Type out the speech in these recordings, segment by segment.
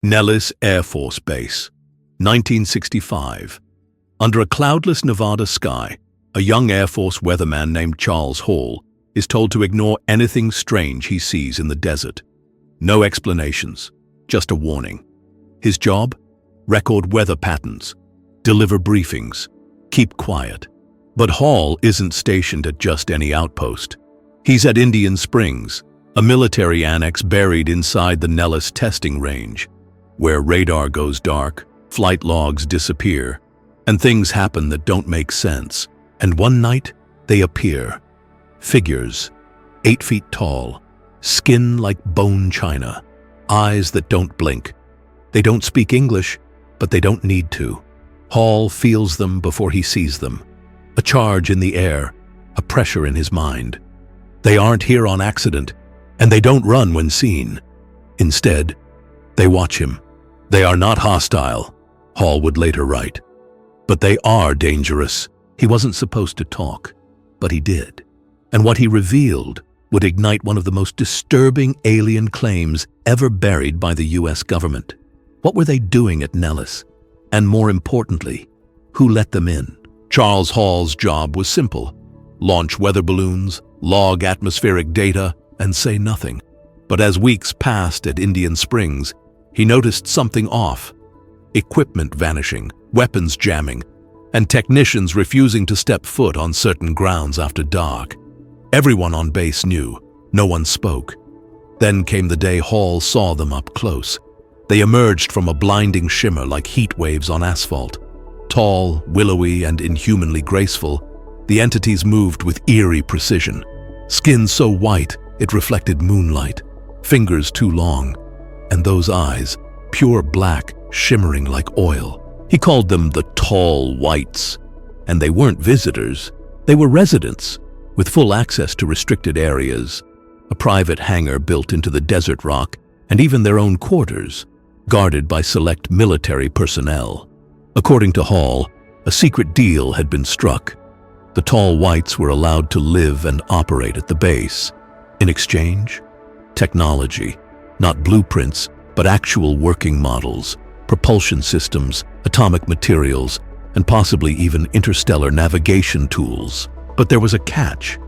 Nellis Air Force Base, 1965. Under a cloudless Nevada sky, a young Air Force weatherman named Charles Hall is told to ignore anything strange he sees in the desert. No explanations, just a warning. His job? Record weather patterns, deliver briefings, keep quiet. But Hall isn't stationed at just any outpost. He's at Indian Springs, a military annex buried inside the Nellis testing range, where radar goes dark, flight logs disappear, and things happen that don't make sense. And one night, they appear. Figures, 8 feet tall, skin like bone china, eyes that don't blink. They don't speak English, but they don't need to. Hall feels them before he sees them. A charge in the air, a pressure in his mind. They aren't here on accident, and they don't run when seen. Instead, they watch him. They are not hostile, Hall would later write. But they are dangerous. He wasn't supposed to talk, but he did. And what he revealed would ignite one of the most disturbing alien claims ever buried by the US government. What were they doing at Nellis? And more importantly, who let them in? Charles Hall's job was simple: launch weather balloons, log atmospheric data, and say nothing. But as weeks passed at Indian Springs, he noticed something off. Equipment vanishing, weapons jamming, and technicians refusing to step foot on certain grounds after dark. Everyone on base knew. No one spoke. Then came the day Hall saw them up close. They emerged from a blinding shimmer like heat waves on asphalt. Tall, willowy, and inhumanly graceful, the entities moved with eerie precision. Skin so white it reflected moonlight, fingers too long, and those eyes, pure black, shimmering like oil. He called them the Tall Whites. And they weren't visitors, they were residents, with full access to restricted areas, a private hangar built into the desert rock, and even their own quarters, guarded by select military personnel. According to Hall, a secret deal had been struck. The Tall Whites were allowed to live and operate at the base. In exchange, technology, not blueprints, but actual working models, propulsion systems, atomic materials, and possibly even interstellar navigation tools. But there was a catch.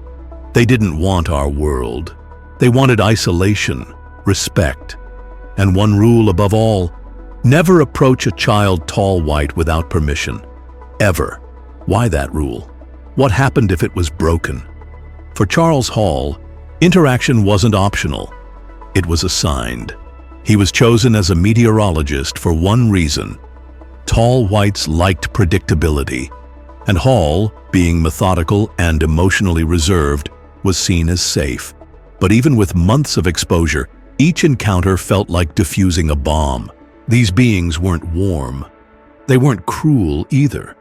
They didn't want our world. They wanted isolation, respect, and one rule above all: never approach a child Tall White without permission. Ever. Why that rule? What happened if it was broken? For Charles Hall, interaction wasn't optional. It was assigned. He was chosen as a meteorologist for one reason: Tall Whites liked predictability, and Hall, being methodical and emotionally reserved, was seen as safe. But even with months of exposure, each encounter felt like defusing a bomb. These beings weren't warm. They weren't cruel either.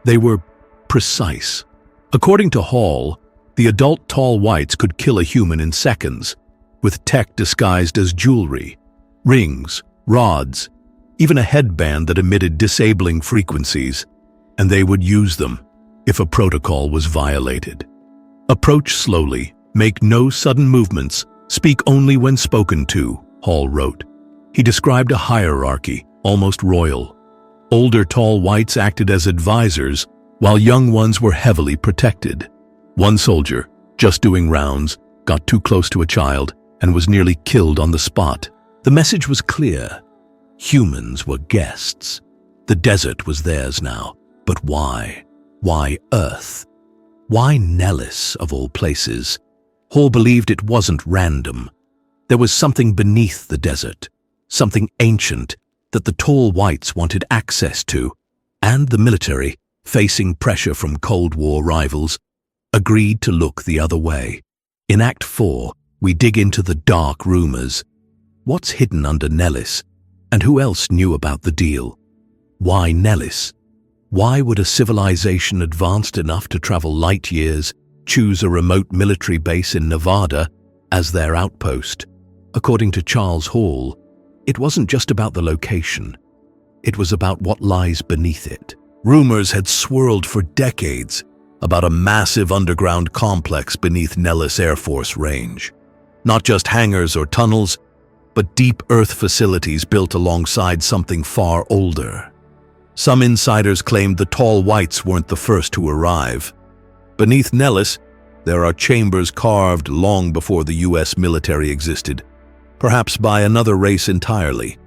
They were precise. According to Hall, the adult Tall Whites could kill a human in seconds, with tech disguised as jewelry, rings, rods, even a headband that emitted disabling frequencies, and they would use them if a protocol was violated. Approach slowly, make no sudden movements, speak only when spoken to, Hall wrote. He described a hierarchy, almost royal. Older Tall Whites acted as advisors, while young ones were heavily protected. One soldier, just doing rounds, got too close to a child and was nearly killed on the spot. The message was clear. Humans were guests. The desert was theirs now. But why? Why Earth? Why Nellis, of all places? Hall believed it wasn't random. There was something beneath the desert, something ancient that the Tall Whites wanted access to, and the military, facing pressure from Cold War rivals, agreed to look the other way. In Act 4, we dig into the dark rumors. What's hidden under Nellis, and who else knew about the deal? Why Nellis? Why would a civilization advanced enough to travel light years choose a remote military base in Nevada as their outpost? According to Charles Hall, it wasn't just about the location. It was about what lies beneath it. Rumors had swirled for decades about a massive underground complex beneath Nellis Air Force Range. Not just hangars or tunnels, but deep Earth facilities built alongside something far older. Some insiders claimed the tall whites weren't the first to arrive. Beneath Nellis, there are chambers carved long before the US military existed, perhaps by another race entirely.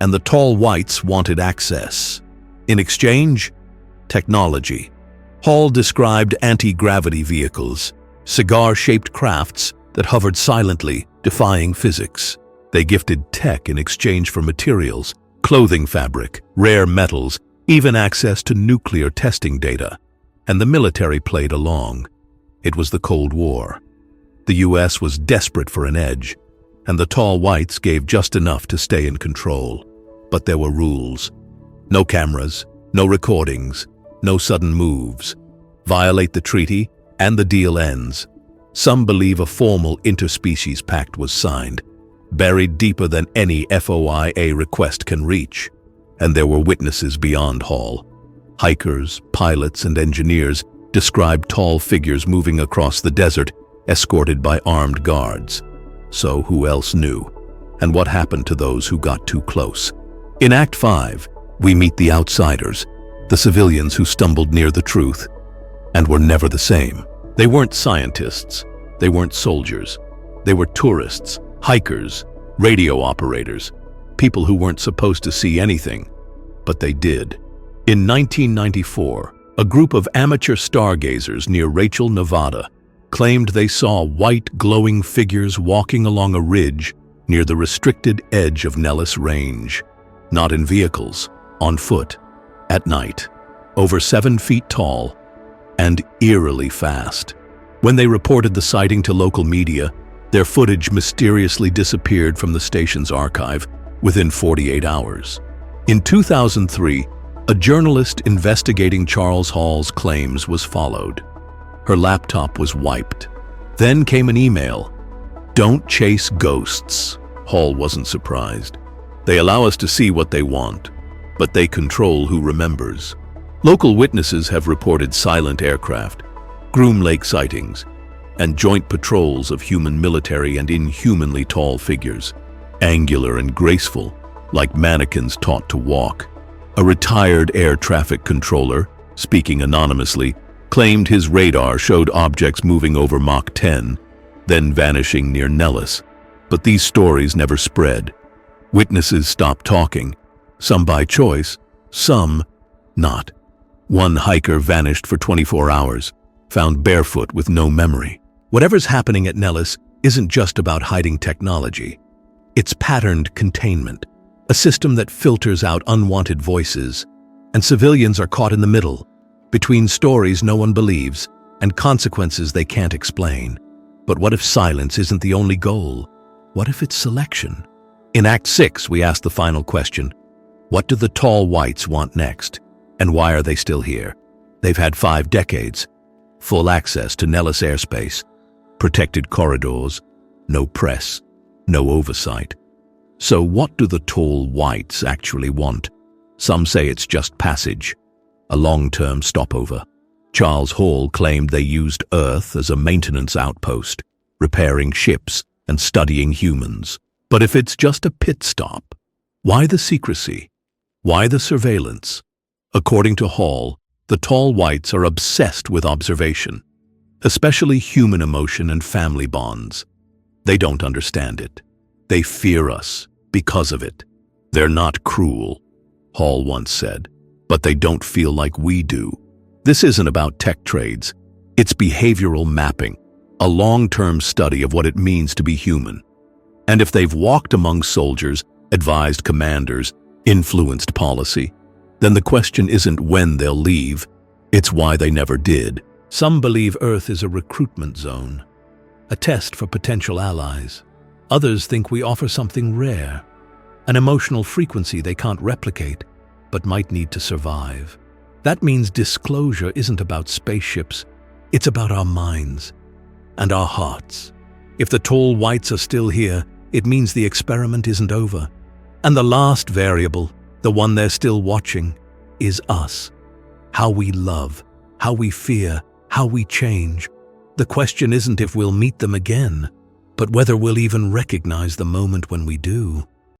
And the tall whites wanted access. In exchange, technology. Hall described anti-gravity vehicles, cigar-shaped crafts that hovered silently, defying physics. They gifted tech in exchange for materials, clothing fabric, rare metals, even access to nuclear testing data. And the military played along. It was the Cold War. The US was desperate for an edge, and the tall whites gave just enough to stay in control. But there were rules. No cameras, no recordings, no sudden moves. Violate the treaty, and the deal ends. Some believe a formal interspecies pact was signed, buried deeper than any FOIA request can reach. And there were witnesses beyond Hall. Hikers, pilots, and engineers described tall figures moving across the desert, escorted by armed guards. So who else knew? And what happened to those who got too close? In Act 5, we meet the outsiders, the civilians who stumbled near the truth, and were never the same. They weren't scientists. They weren't soldiers. They were tourists, hikers, radio operators, people who weren't supposed to see anything, but they did. In 1994, a group of amateur stargazers near Rachel, Nevada, claimed they saw white glowing figures walking along a ridge near the restricted edge of Nellis Range. Not in vehicles, on foot, at night, over 7 feet tall, and eerily fast. When they reported the sighting to local media, their footage mysteriously disappeared from the station's archive within 48 hours. In 2003, a journalist investigating Charles Hall's claims was followed. Her laptop was wiped. Then came an email. "Don't chase ghosts." Hall wasn't surprised. They allow us to see what they want, but they control who remembers. Local witnesses have reported silent aircraft, Groom Lake sightings, and joint patrols of human military and inhumanly tall figures, angular and graceful, like mannequins taught to walk. A retired air traffic controller, speaking anonymously, claimed his radar showed objects moving over Mach 10, then vanishing near Nellis. But these stories never spread. Witnesses stopped talking, some by choice, some not. One hiker vanished for 24 hours, found barefoot with no memory. Whatever's happening at Nellis isn't just about hiding technology. It's patterned containment, a system that filters out unwanted voices, and civilians are caught in the middle, between stories no one believes and consequences they can't explain. But what if silence isn't the only goal? What if it's selection? In Act 6, we ask the final question: what do the tall whites want next? And why are they still here? They've had 5 decades, full access to Nellis airspace, protected corridors, no press, no oversight. So what do the tall whites actually want? Some say it's just passage, a long-term stopover. Charles Hall claimed they used Earth as a maintenance outpost, repairing ships and studying humans. But if it's just a pit stop, why the secrecy? Why the surveillance? According to Hall, the tall whites are obsessed with observation, especially human emotion and family bonds. They don't understand it. They fear us because of it. They're not cruel, Hall once said, but they don't feel like we do. This isn't about tech trades. It's behavioral mapping, a long-term study of what it means to be human. And if they've walked among soldiers, advised commanders, influenced policy, then the question isn't when they'll leave, it's why they never did. Some believe Earth is a recruitment zone, a test for potential allies. Others think we offer something rare, an emotional frequency they can't replicate, but might need to survive. That means disclosure isn't about spaceships, it's about our minds and our hearts. If the tall whites are still here, it means the experiment isn't over. And the last variable, the one they're still watching, is us. How we love, how we fear, how we change. The question isn't if we'll meet them again. But whether we'll even recognize the moment when we do,